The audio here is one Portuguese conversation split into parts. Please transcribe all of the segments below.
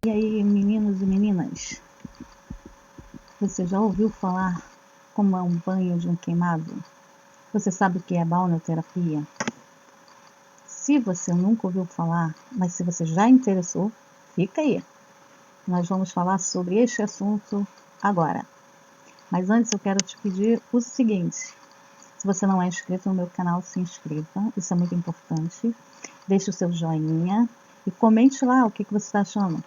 E aí, meninos e meninas, você já ouviu falar como é um banho de um queimado? Você sabe o que é balneoterapia? Se você nunca ouviu falar, mas se você já interessou, fica aí. Nós vamos falar sobre este assunto agora. Mas antes eu quero te pedir o seguinte: se você não é inscrito no meu canal, se inscreva, isso é muito importante. Deixe o seu joinha e comente lá o que você está achando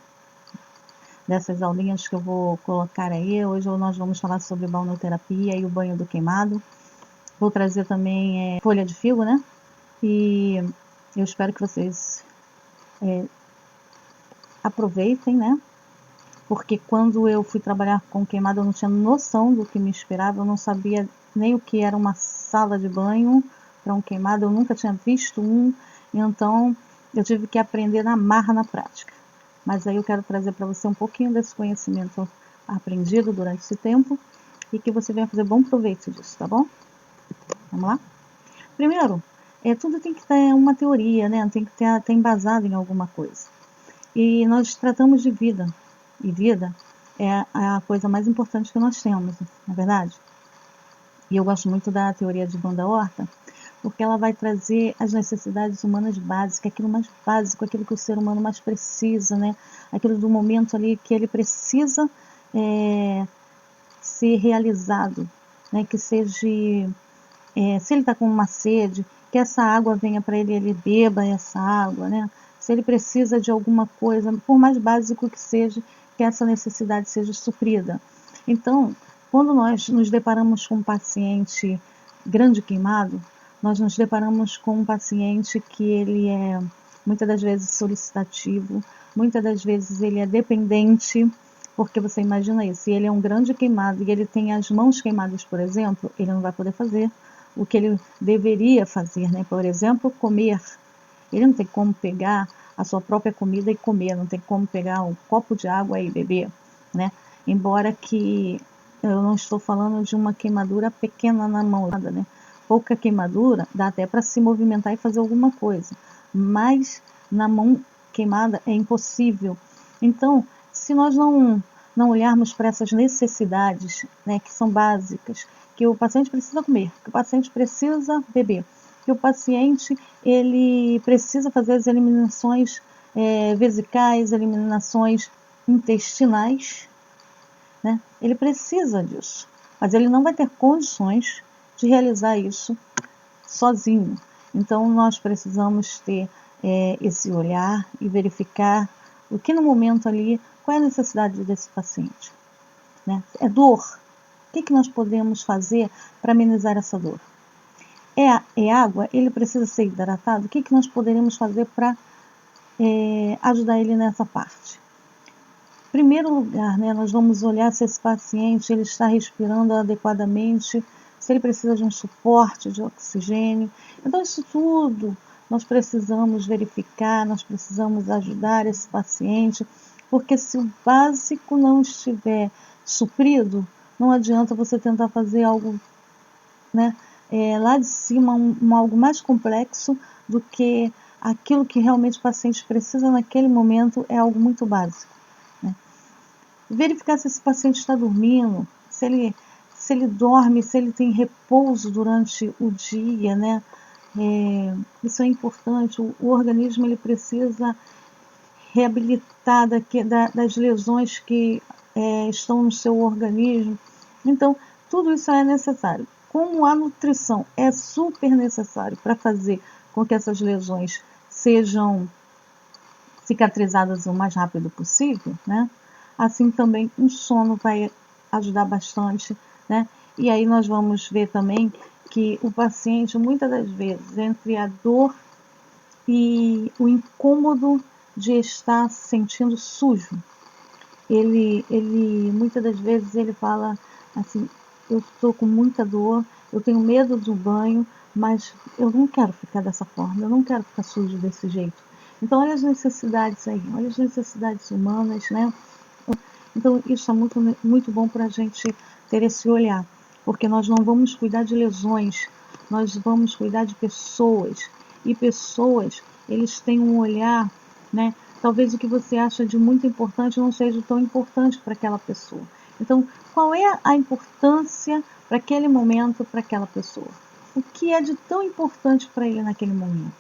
dessas aulinhas que eu vou colocar aí. Hoje nós vamos falar sobre balneoterapia e o banho do queimado. Vou trazer também folha de figo, né? E eu espero que vocês aproveitem, né? Porque quando eu fui trabalhar com queimado, eu não tinha noção do que me esperava, eu não sabia nem o que era uma sala de banho para um queimado, eu nunca tinha visto um, então eu tive que aprender na marra, na prática. Mas aí eu quero trazer para você um pouquinho desse conhecimento aprendido durante esse tempo e que você venha fazer bom proveito disso, tá bom? Vamos lá? Primeiro, tudo tem que ter uma teoria, né? Tem que ter embasado em alguma coisa. E nós tratamos de vida. E vida é a coisa mais importante que nós temos, não é verdade? E eu gosto muito da teoria de Banda Horta, porque ela vai trazer as necessidades humanas básicas, aquilo mais básico, aquilo que o ser humano mais precisa, né? Aquilo do momento ali que ele precisa ser realizado, né? Que seja, se ele está com uma sede, que essa água venha para ele, ele beba essa água, né? Se ele precisa de alguma coisa, por mais básico que seja, que essa necessidade seja suprida. Então, quando nós nos deparamos com um paciente grande queimado, nós nos deparamos com um paciente que ele é muitas das vezes solicitativo, muitas das vezes ele é dependente, porque você imagina isso, se ele é um grande queimado e ele tem as mãos queimadas, por exemplo, ele não vai poder fazer o que ele deveria fazer, né? Por exemplo, comer. Ele não tem como pegar a sua própria comida e comer, não tem como pegar um copo de água e beber, né? Embora que eu não estou falando de uma queimadura pequena na mão, né? Pouca queimadura dá até para se movimentar e fazer alguma coisa, mas na mão queimada é impossível. Então, se nós não olharmos para essas necessidades, né, que são básicas, que o paciente precisa comer, que o paciente precisa beber, que o paciente ele precisa fazer as eliminações vesicais, eliminações intestinais, né? Ele precisa disso, mas ele não vai ter condições de realizar isso sozinho. Então nós precisamos ter esse olhar e verificar o que no momento ali, qual é a necessidade desse paciente, né? É dor. O que nós podemos fazer para amenizar essa dor? É água? Ele precisa ser hidratado? O que nós poderemos fazer para ajudar ele nessa parte? Em primeiro lugar, né, nós vamos olhar se esse paciente ele está respirando adequadamente, se ele precisa de um suporte de oxigênio. Então, isso tudo nós precisamos verificar, nós precisamos ajudar esse paciente, porque se o básico não estiver suprido, não adianta você tentar fazer algo, né, lá de cima, algo mais complexo do que aquilo que realmente o paciente precisa naquele momento, é algo muito básico. Né? Verificar se esse paciente está dormindo, se ele dorme, se ele tem repouso durante o dia, né? Isso é importante. O organismo ele precisa reabilitar das lesões que estão no seu organismo. Então, tudo isso é necessário. Como a nutrição é super necessário para fazer com que essas lesões sejam cicatrizadas o mais rápido possível, né? Assim também o sono vai ajudar bastante, né? E aí nós vamos ver também que o paciente, muitas das vezes, entre a dor e o incômodo de estar se sentindo sujo, ele muitas das vezes ele fala assim: eu estou com muita dor, eu tenho medo do banho, mas eu não quero ficar dessa forma, eu não quero ficar sujo desse jeito. Então olha as necessidades aí, olha as necessidades humanas, né? Então isso é muito, muito bom para a gente ter esse olhar, porque nós não vamos cuidar de lesões, nós vamos cuidar de pessoas, e pessoas, eles têm um olhar, né, talvez o que você acha de muito importante não seja tão importante para aquela pessoa. Então, qual é a importância para aquele momento, para aquela pessoa? O que é de tão importante para ele naquele momento?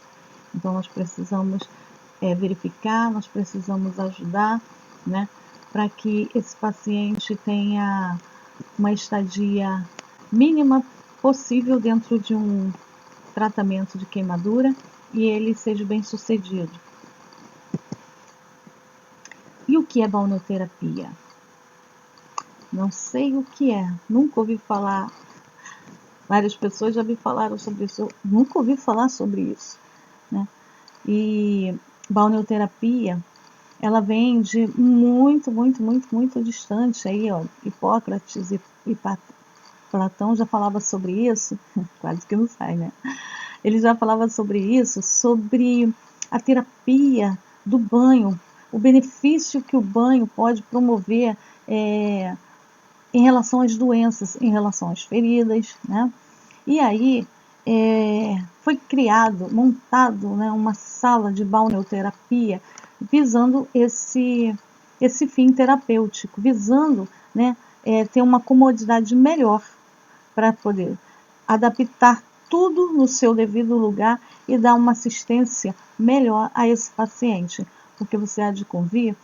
Então, nós precisamos verificar, nós precisamos ajudar, né, para que esse paciente tenha uma estadia mínima possível dentro de um tratamento de queimadura e ele seja bem sucedido. E o que é balneoterapia? Não sei o que é, nunca ouvi falar. Várias pessoas já me falaram sobre isso, eu nunca ouvi falar sobre isso, né? E balneoterapia, ela vem de muito distante aí, ó. Hipócrates e Platão já falava sobre isso, quase que não sai, né? Ele já falava sobre isso, sobre a terapia do banho, o benefício que o banho pode promover em relação às doenças, em relação às feridas, né? E aí foi montado, né, uma sala de balneoterapia visando esse fim terapêutico, visando, né, ter uma comodidade melhor para poder adaptar tudo no seu devido lugar e dar uma assistência melhor a esse paciente. Porque você há de convir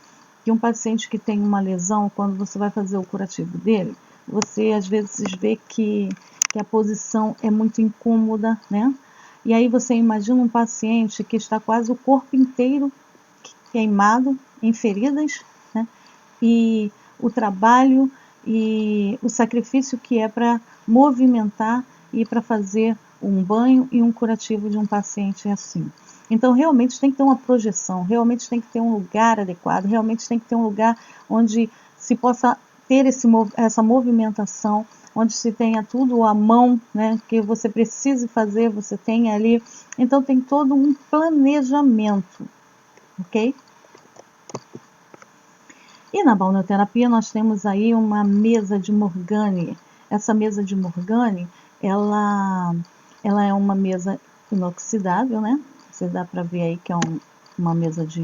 que um paciente que tem uma lesão, quando você vai fazer o curativo dele, você às vezes vê que a posição é muito incômoda, né? E aí você imagina um paciente que está quase o corpo inteiro queimado, em feridas, né? E o trabalho e o sacrifício que é para movimentar e para fazer um banho e um curativo de um paciente assim. Então, realmente tem que ter uma projeção, realmente tem que ter um lugar adequado, realmente tem que ter um lugar onde se possa ter essa movimentação, onde se tenha tudo à mão, né, que você precise fazer, você tem ali. Então, tem todo um planejamento, ok? E na balneoterapia nós temos aí uma mesa de Morgane. Essa mesa de Morgane, ela é uma mesa inoxidável, né? Você dá para ver aí que é uma mesa de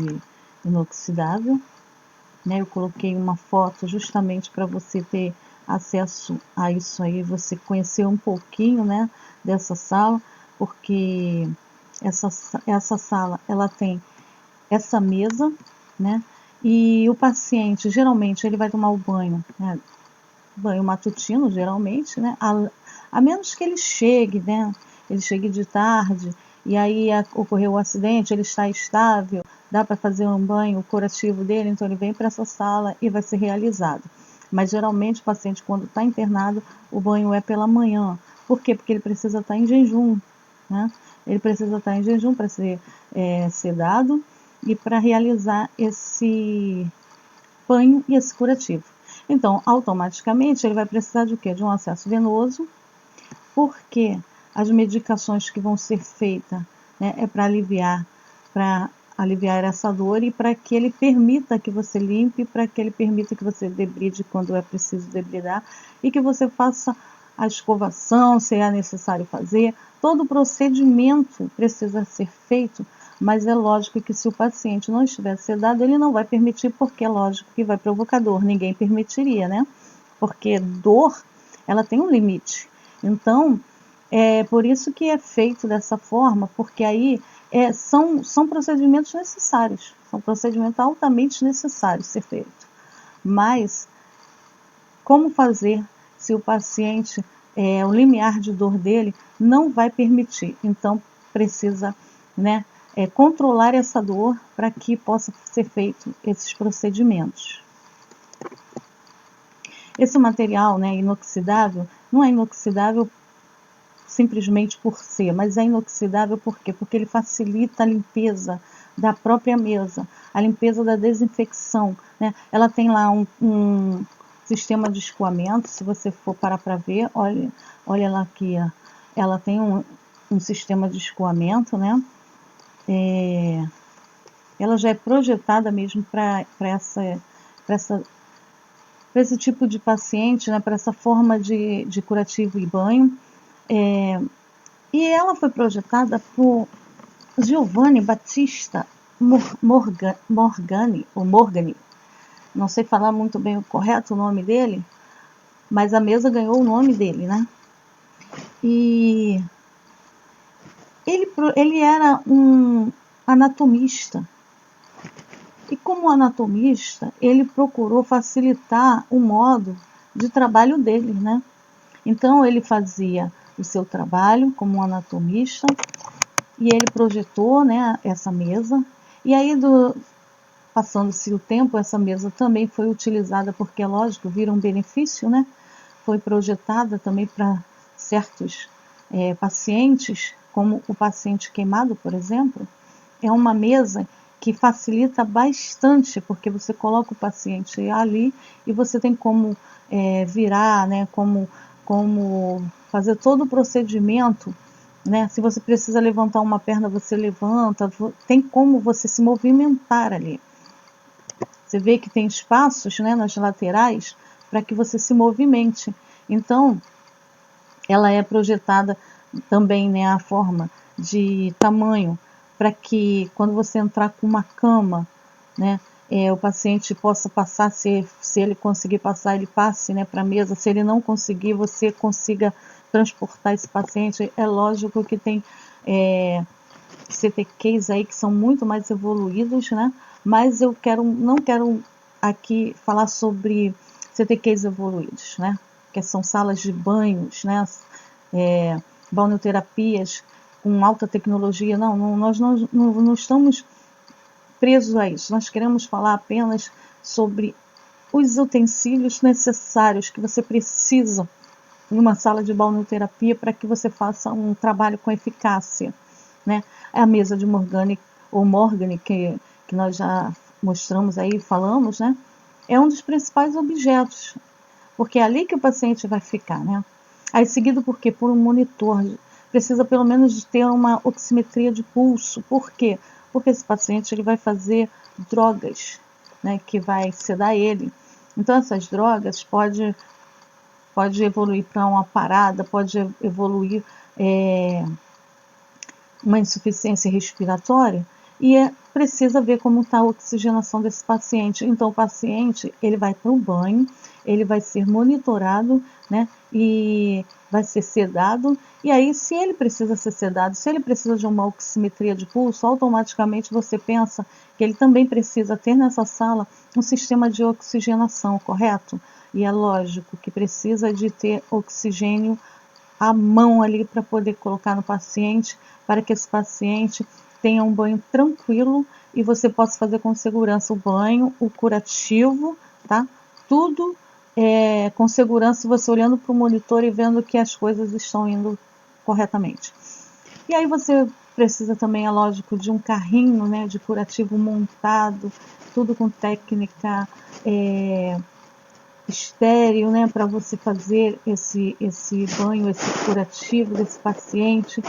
inoxidável, né? Eu coloquei uma foto justamente para você ter acesso a isso aí, você conhecer um pouquinho, né, dessa sala, porque essa sala, ela tem essa mesa, né? E o paciente, geralmente, ele vai tomar o banho, né? Banho matutino, geralmente, né? A menos que ele chegue, né? Ele chegue de tarde e aí ocorreu o acidente, ele está estável, dá para fazer um banho curativo dele, então ele vem para essa sala e vai ser realizado. Mas geralmente o paciente, quando está internado, o banho é pela manhã. Por quê? Porque ele precisa estar em jejum, né? Ele precisa estar em jejum para ser sedado e para realizar esse banho e esse curativo. Então, automaticamente, ele vai precisar de quê? De um acesso venoso, porque as medicações que vão ser feitas, né, é para aliviar essa dor e para que ele permita que você limpe, para que ele permita que você debride quando é preciso debridar e que você faça a escovação, se é necessário fazer. Todo o procedimento precisa ser feito, mas é lógico que se o paciente não estiver sedado, ele não vai permitir, porque é lógico que vai provocar dor, ninguém permitiria, né? Porque dor, ela tem um limite. Então, é por isso que é feito dessa forma, porque aí são procedimentos necessários, são procedimentos altamente necessários ser feito. Mas, como fazer se o paciente, o limiar de dor dele não vai permitir? Então, precisa, né, controlar essa dor para que possa ser feito esses procedimentos. Esse material, né, inoxidável, não é inoxidável simplesmente por ser, mas é inoxidável por quê? Porque ele facilita a limpeza da própria mesa, a limpeza da desinfecção, né? Ela tem lá um sistema de escoamento, se você for parar para ver, olha lá aqui, ó. Ela tem um sistema de escoamento, né? Ela já é projetada mesmo para esse tipo de paciente, né? Para essa forma de curativo e banho. E ela foi projetada por Giovanni Battista, Morgani, não sei falar muito bem o correto o nome dele, mas a mesa ganhou o nome dele, né? E ele era um anatomista. E como anatomista, ele procurou facilitar o modo de trabalho dele, né? Então ele fazia o seu trabalho como um anatomista e ele projetou, né, essa mesa. E aí, passando-se o tempo, essa mesa também foi utilizada porque, lógico, vira um benefício, né? Foi projetada também para certos pacientes, como o paciente queimado, por exemplo. É uma mesa que facilita bastante, porque você coloca o paciente ali e você tem como virar, né, como fazer todo o procedimento, né? Se você precisa levantar uma perna, você levanta, tem como você se movimentar ali. Você vê que tem espaços, né, nas laterais para que você se movimente. Então, ela é projetada também, né, a forma de tamanho para que quando você entrar com uma cama, né, o paciente possa passar, se ele conseguir passar, ele passe, né, para a mesa. Se ele não conseguir, você consiga transportar esse paciente. É lógico que tem CTQs aí que são muito mais evoluídos, né? Mas eu não quero aqui falar sobre CTQs evoluídos, né? Que são salas de banhos, né? Balneoterapias com alta tecnologia. Não, nós não estamos presos a isso. Nós queremos falar apenas sobre os utensílios necessários que você precisa em uma sala de balneoterapia para que você faça um trabalho com eficácia, né? A mesa de Morgani que nós já mostramos aí, falamos, né? É um dos principais objetos, porque é ali que o paciente vai ficar, né? Aí seguido por quê? Por um monitor. Precisa pelo menos de ter uma oximetria de pulso. Por quê? Porque esse paciente ele vai fazer drogas, né, que vai sedar ele. Então essas drogas pode evoluir para uma parada, pode evoluir uma insuficiência respiratória e precisa ver como está a oxigenação desse paciente. Então o paciente ele vai para o banho, ele vai ser monitorado, né, e vai ser sedado. E aí, se ele precisa ser sedado, se ele precisa de uma oximetria de pulso, automaticamente você pensa que ele também precisa ter nessa sala um sistema de oxigenação, correto? E é lógico que precisa de ter oxigênio à mão ali para poder colocar no paciente, para que esse paciente tenha um banho tranquilo e você possa fazer com segurança o banho, o curativo, tá? Tudo com segurança, você olhando para o monitor e vendo que as coisas estão indo corretamente. E aí você precisa também, é lógico, de um carrinho, né, de curativo montado, tudo com técnica estéreo, né, para você fazer esse banho, esse curativo desse paciente.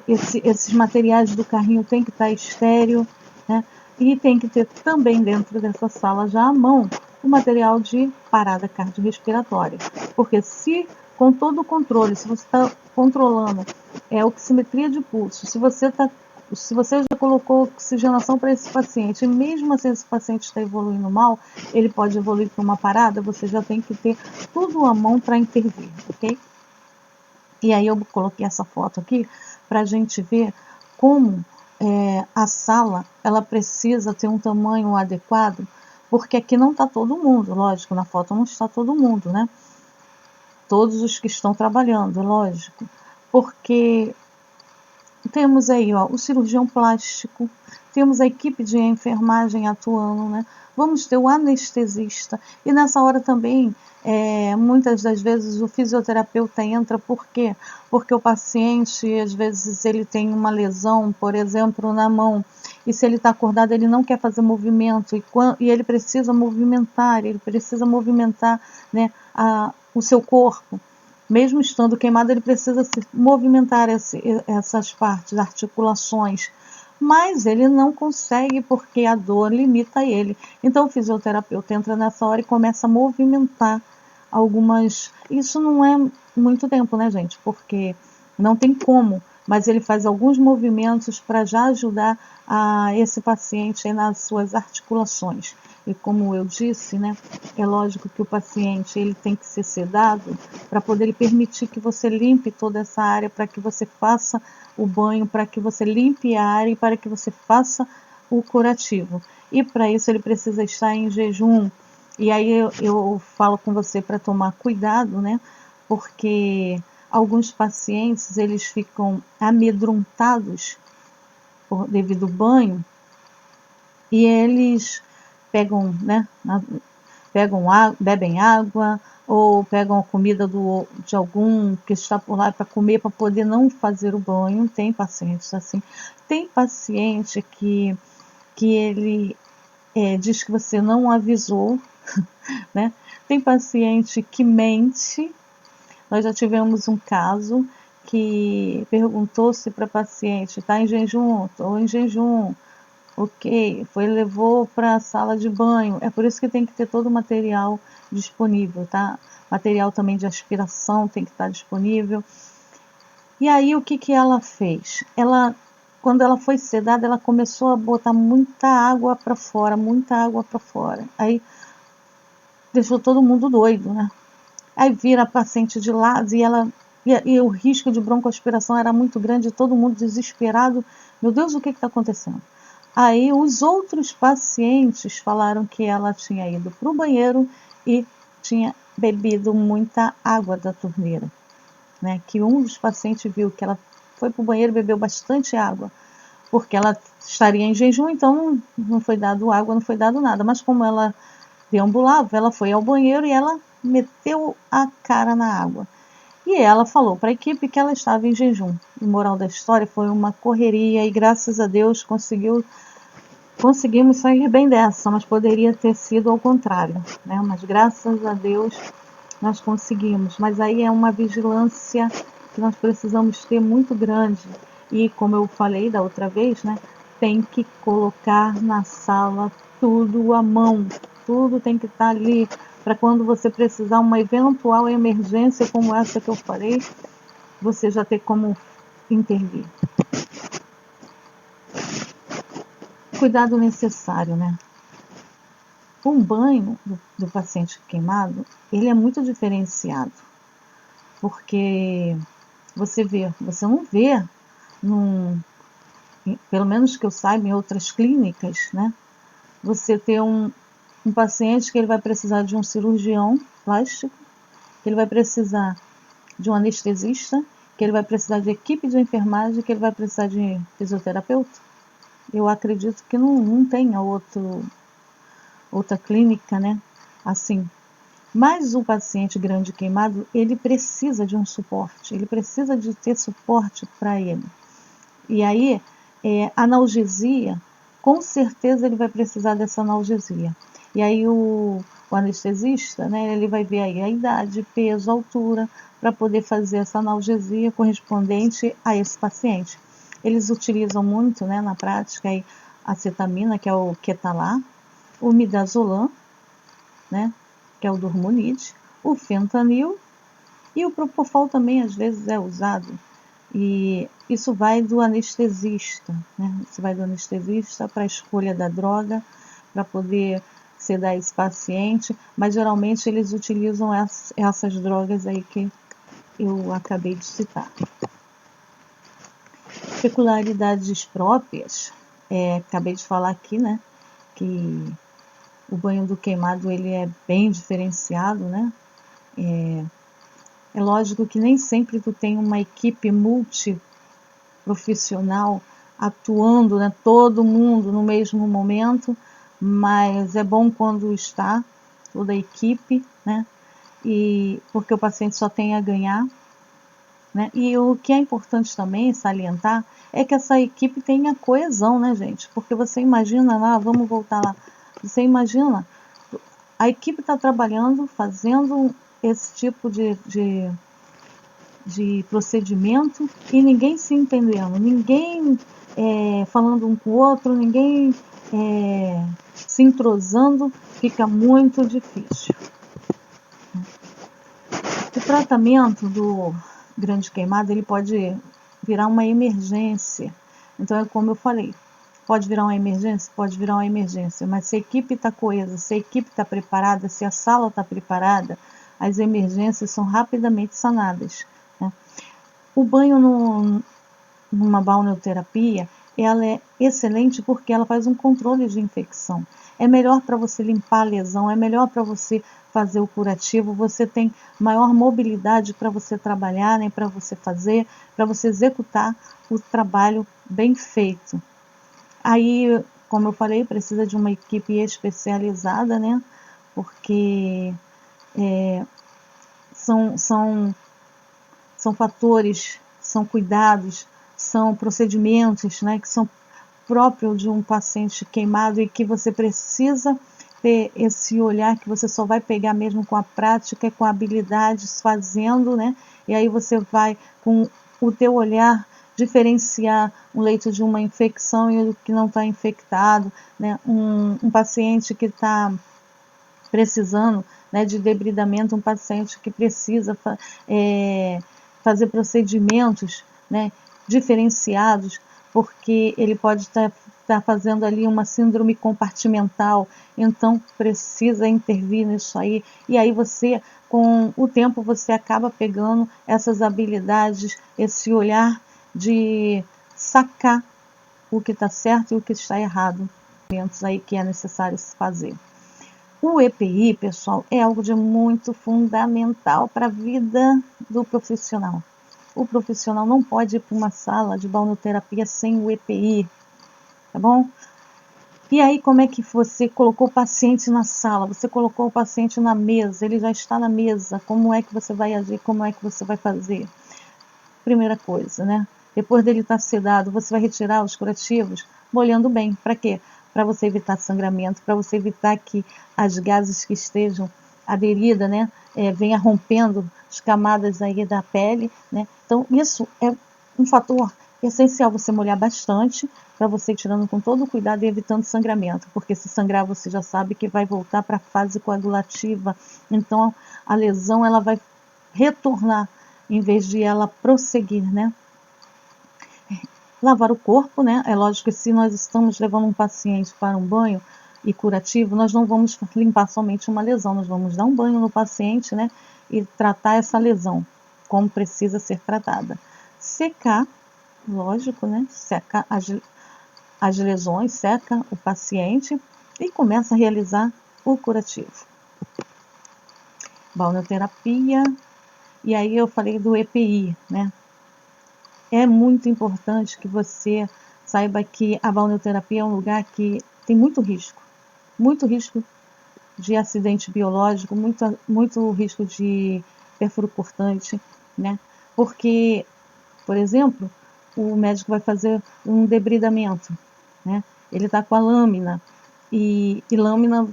Esses materiais do carrinho tem que estar estéreo, né, e tem que ter também dentro dessa sala já à mão o material de parada cardiorrespiratória, porque se com todo o controle, se você está controlando oximetria de pulso, se você já colocou oxigenação para esse paciente, e mesmo assim esse paciente está evoluindo mal, ele pode evoluir para uma parada, você já tem que ter tudo à mão para intervir, ok? E aí eu coloquei essa foto aqui para a gente ver como a sala ela precisa ter um tamanho adequado, porque aqui não está todo mundo, lógico, na foto não está todo mundo, né? Todos os que estão trabalhando, lógico, porque temos aí o cirurgião plástico, temos a equipe de enfermagem atuando, né? Vamos ter o anestesista e nessa hora também muitas das vezes o fisioterapeuta entra, por quê? Porque o paciente às vezes ele tem uma lesão, por exemplo, na mão, e se ele está acordado ele não quer fazer movimento e ele precisa movimentar, né, o seu corpo. Mesmo estando queimado, ele precisa se movimentar essas partes, articulações, mas ele não consegue porque a dor limita ele. Então o fisioterapeuta entra nessa hora e começa a movimentar algumas... Isso não é muito tempo, né, gente? Porque não tem como mas ele faz alguns movimentos para já ajudar esse paciente nas suas articulações. E como eu disse, né, é lógico que o paciente ele tem que ser sedado para poder permitir que você limpe toda essa área, para que você faça o banho, para que você limpe a área e para que você faça o curativo. E para isso ele precisa estar em jejum. E aí eu falo com você para tomar cuidado, né? Porque alguns pacientes eles ficam amedrontados devido ao banho e eles pegam, né? Bebem água ou pegam a comida de algum que está por lá para comer para poder não fazer o banho. Tem pacientes assim. Tem paciente que ele diz que você não avisou, né? Tem paciente que mente. Nós já tivemos um caso que perguntou-se para a paciente, está em jejum? Estou em jejum. Ok, levou para a sala de banho. É por isso que tem que ter todo o material disponível, tá? Material também de aspiração tem que estar disponível. E aí o que ela fez? Quando ela foi sedada, ela começou a botar muita água para fora, muita água para fora. Aí deixou todo mundo doido, né? Aí vira a paciente de lado e o risco de broncoaspiração era muito grande, todo mundo desesperado. Meu Deus, o que está acontecendo? Aí os outros pacientes falaram que ela tinha ido para o banheiro e tinha bebido muita água da torneira, né? Que um dos pacientes viu que ela foi para o banheiro e bebeu bastante água, porque ela estaria em jejum, então não foi dado água, não foi dado nada. Mas como ela deambulava, ela foi ao banheiro e ela meteu a cara na água. E ela falou para a equipe que ela estava em jejum. O moral da história foi uma correria e graças a Deus conseguimos sair bem dessa, mas poderia ter sido ao contrário, né? Mas graças a Deus nós conseguimos. Mas aí é uma vigilância que nós precisamos ter muito grande. E como eu falei da outra vez, né? Tem que colocar na sala tudo à mão. Tudo tem que estar ali para quando você precisar uma eventual emergência como essa que eu falei, você já ter como intervir. Cuidado necessário, né? Um banho do paciente queimado, ele é muito diferenciado, porque você não vê, pelo menos que eu saiba, em outras clínicas, né? Você ter um paciente que ele vai precisar de um cirurgião plástico, que ele vai precisar de um anestesista, que ele vai precisar de equipe de enfermagem, que ele vai precisar de fisioterapeuta. Eu acredito que não tenha outra clínica, né? Assim. Mas o paciente grande queimado, ele precisa de um suporte, ele precisa de ter suporte para ele. E aí, analgesia, com certeza ele vai precisar dessa analgesia. E aí o anestesista, né, ele vai ver aí a idade, peso, altura, para poder fazer essa analgesia correspondente a esse paciente. Eles utilizam muito, né, na prática, aí, a cetamina, que é o Ketalá, o midazolam, né, que é o Dormonide, o fentanil e o propofol também às vezes é usado. E isso vai do anestesista, né? Isso vai do anestesista para a escolha da droga, para poder sedar esse paciente, mas geralmente eles utilizam essas drogas aí que eu acabei de citar. Peculiaridades próprias, acabei de falar aqui, né, que o banho do queimado ele é bem diferenciado, né? É lógico que nem sempre tu tem uma equipe multiprofissional atuando, né, todo mundo no mesmo momento, mas é bom quando está toda a equipe, né? E porque o paciente só tem a ganhar, né? E o que é importante também salientar é que essa equipe tenha coesão, né, gente? Porque você imagina lá, vamos voltar lá, você imagina, a equipe está trabalhando, fazendo esse tipo de procedimento e ninguém se entendendo, ninguém falando um com o outro, ninguém se entrosando, fica muito difícil. O tratamento do grande queimado, ele pode virar uma emergência. Então é como eu falei, pode virar uma emergência? Pode virar uma emergência, mas se a equipe está coesa, se a equipe está preparada, se a sala está preparada, as emergências são rapidamente sanadas, né? O banho numa balneoterapia, ela é excelente porque ela faz um controle de infecção. É melhor para você limpar a lesão, é melhor para você fazer o curativo, você tem maior mobilidade para você trabalhar, né, para você executar o trabalho bem feito. Aí, como eu falei, precisa de uma equipe especializada, né, porque são fatores, são cuidados, são procedimentos, né, que são próprios de um paciente queimado e que você precisa ter esse olhar que você só vai pegar mesmo com a prática, com a habilidade, fazendo, né? E aí você vai, com o teu olhar, diferenciar um leito de uma infecção e o que não está infectado, né? Um paciente que está precisando, né, de debridamento, um paciente que precisa fazer procedimentos, né, diferenciados, porque ele pode estar fazendo ali uma síndrome compartimental, então precisa intervir nisso aí, e aí você, com o tempo, você acaba pegando essas habilidades, esse olhar de sacar o que está certo e o que está errado, aí que é necessário se fazer. O EPI, pessoal, é algo de muito fundamental para a vida do profissional. O profissional não pode ir para uma sala de balneoterapia sem o EPI, tá bom? E aí, como é que você colocou o paciente na sala? Você colocou o paciente na mesa, ele já está na mesa. Como é que você vai agir? Como é que você vai fazer? Primeira coisa, né? Depois dele estar sedado, você vai retirar os curativos molhando bem. Para quê? Para você evitar sangramento, para você evitar que as gases que estejam aderidas, né, venha rompendo as camadas aí da pele, né? Então, isso é um fator essencial, você molhar bastante, para você ir tirando com todo cuidado e evitando sangramento, porque se sangrar você já sabe que vai voltar para a fase coagulativa, então a lesão ela vai retornar em vez de ela prosseguir, né? Lavar o corpo, né? É lógico que se nós estamos levando um paciente para um banho e curativo, nós não vamos limpar somente uma lesão, nós vamos dar um banho no paciente, né? E tratar essa lesão como precisa ser tratada. Secar, lógico, né? Seca as lesões, seca o paciente e começa a realizar o curativo. Balneoterapia, e aí eu falei do EPI, né? É muito importante que você saiba que a balneoterapia é um lugar que tem muito risco de acidente biológico, muito risco de perfuro cortante, né? Porque, por exemplo, o médico vai fazer um debridamento, né? Ele está com a lâmina e lâmina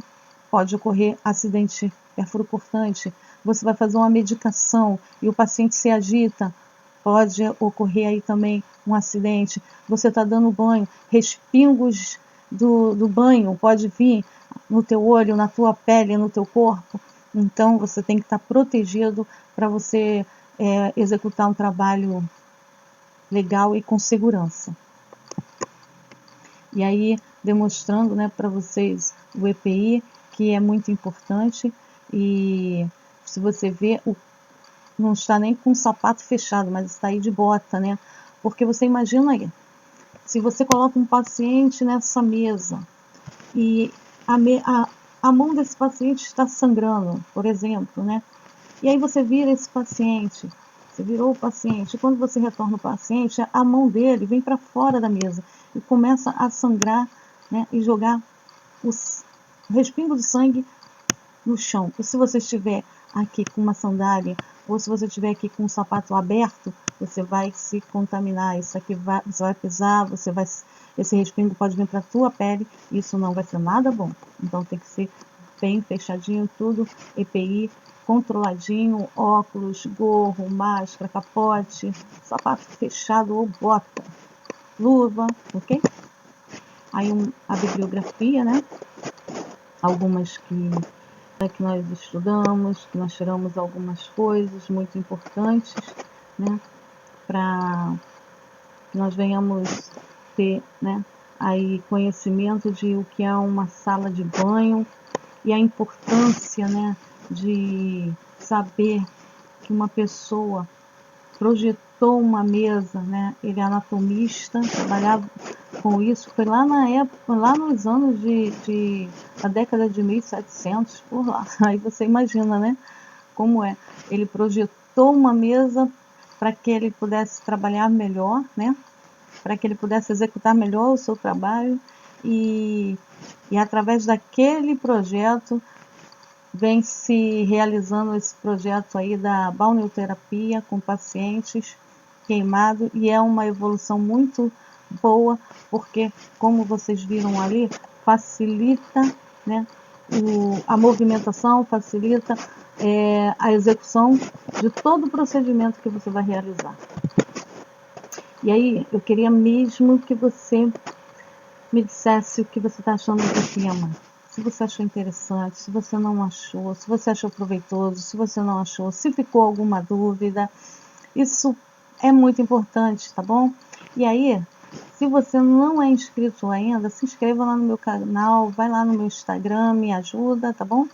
pode ocorrer acidente perfuro cortante. Você vai fazer uma medicação e o paciente se agita, pode ocorrer aí também um acidente. Você está dando banho, respingos do banho pode vir no teu olho, na tua pele, no teu corpo. Então você tem que estar protegido para você executar um trabalho legal e com segurança. E aí demonstrando, né, para vocês o EPI, que é muito importante, e se você vê, não está nem com o sapato fechado, mas está aí de bota, né? Porque você imagina aí, se você coloca um paciente nessa mesa e a mão desse paciente está sangrando, por exemplo, né? E aí você vira esse paciente, você virou o paciente, e quando você retorna o paciente, a mão dele vem para fora da mesa e começa a sangrar, né? E jogar o respingo de sangue no chão. E se você estiver aqui com uma sandália, ou se você estiver aqui com um sapato aberto, você vai se contaminar. Isso aqui você vai pisar, esse respingo pode vir para a tua pele, isso não vai ser nada bom. Então tem que ser bem fechadinho tudo, EPI controladinho, óculos, gorro, máscara, capote, sapato fechado ou bota, luva, ok? Aí a bibliografia, né? Algumas que nós estudamos, que nós tiramos algumas coisas muito importantes, né, para que nós venhamos ter, né, aí conhecimento de o que é uma sala de banho e a importância, né, de saber que uma pessoa projetou uma mesa, né? Ele é anatomista, trabalhava com isso, foi lá na época, lá nos anos da década de 1700, por lá. Aí você imagina, né? Como é. Ele projetou uma mesa para que ele pudesse trabalhar melhor, né? Para que ele pudesse executar melhor o seu trabalho e através daquele projeto vem se realizando esse projeto aí da balneoterapia com pacientes queimados e é uma evolução muito boa, porque como vocês viram ali, facilita, né, a movimentação, facilita a execução de todo o procedimento que você vai realizar. E aí, eu queria mesmo que você me dissesse o que você está achando do tema. Se você achou interessante, se você não achou, se você achou proveitoso, se você não achou, se ficou alguma dúvida. Isso é muito importante, tá bom? E aí, se você não é inscrito ainda, se inscreva lá no meu canal, vai lá no meu Instagram, me ajuda, tá bom?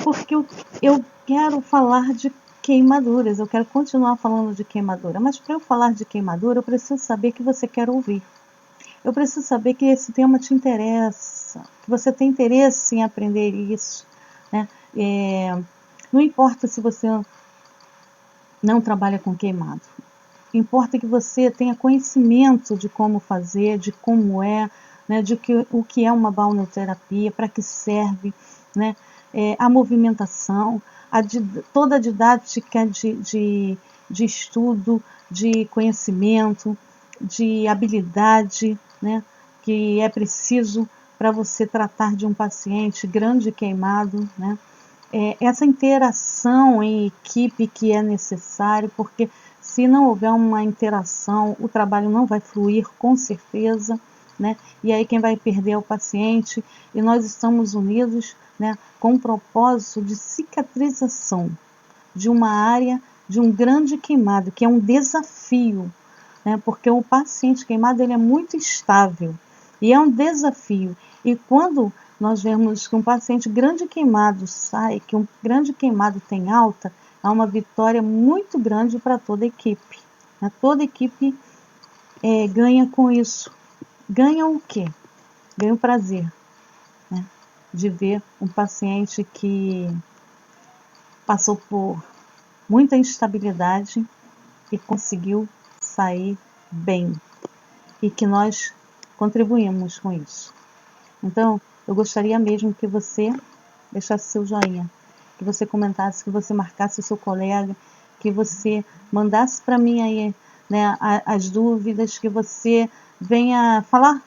Porque eu quero falar de queimaduras, eu quero continuar falando de queimadura, mas para eu falar de queimadura, eu preciso saber que você quer ouvir. Eu preciso saber que esse tema te interessa, que você tem interesse em aprender isso, né? Não importa se você não trabalha com queimado, importa que você tenha conhecimento de como fazer, de como é, né? O que é uma balneoterapia, para que serve, né? A movimentação, toda a didática de estudo, de conhecimento, de habilidade, né, que é preciso para você tratar de um paciente grande queimado, né? Essa interação em equipe que é necessário, porque se não houver uma interação, o trabalho não vai fluir com certeza, né? E aí quem vai perder é o paciente, e nós estamos unidos, né, com o propósito de cicatrização de uma área de um grande queimado, que é um desafio, né? Porque o paciente queimado ele é muito instável e é um desafio. E quando nós vemos que um paciente grande queimado sai, que um grande queimado tem alta, é uma vitória muito grande para toda a equipe. Né? Toda a equipe ganha com isso. Ganha o quê? Ganha o prazer, né, de ver um paciente que passou por muita instabilidade e conseguiu sair bem. E que nós contribuímos com isso. Então, eu gostaria mesmo que você deixasse seu joinha, que você comentasse, que você marcasse o seu colega, que você mandasse para mim aí, né, as dúvidas, que você venha falar,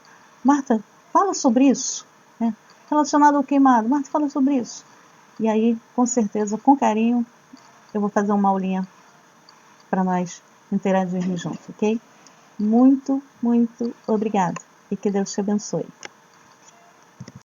Marta, fala sobre isso, né, relacionado ao queimado, Marta, fala sobre isso. E aí, com certeza, com carinho, eu vou fazer uma aulinha para nós interagirmos juntos, ok? Muito, muito obrigado e que Deus te abençoe.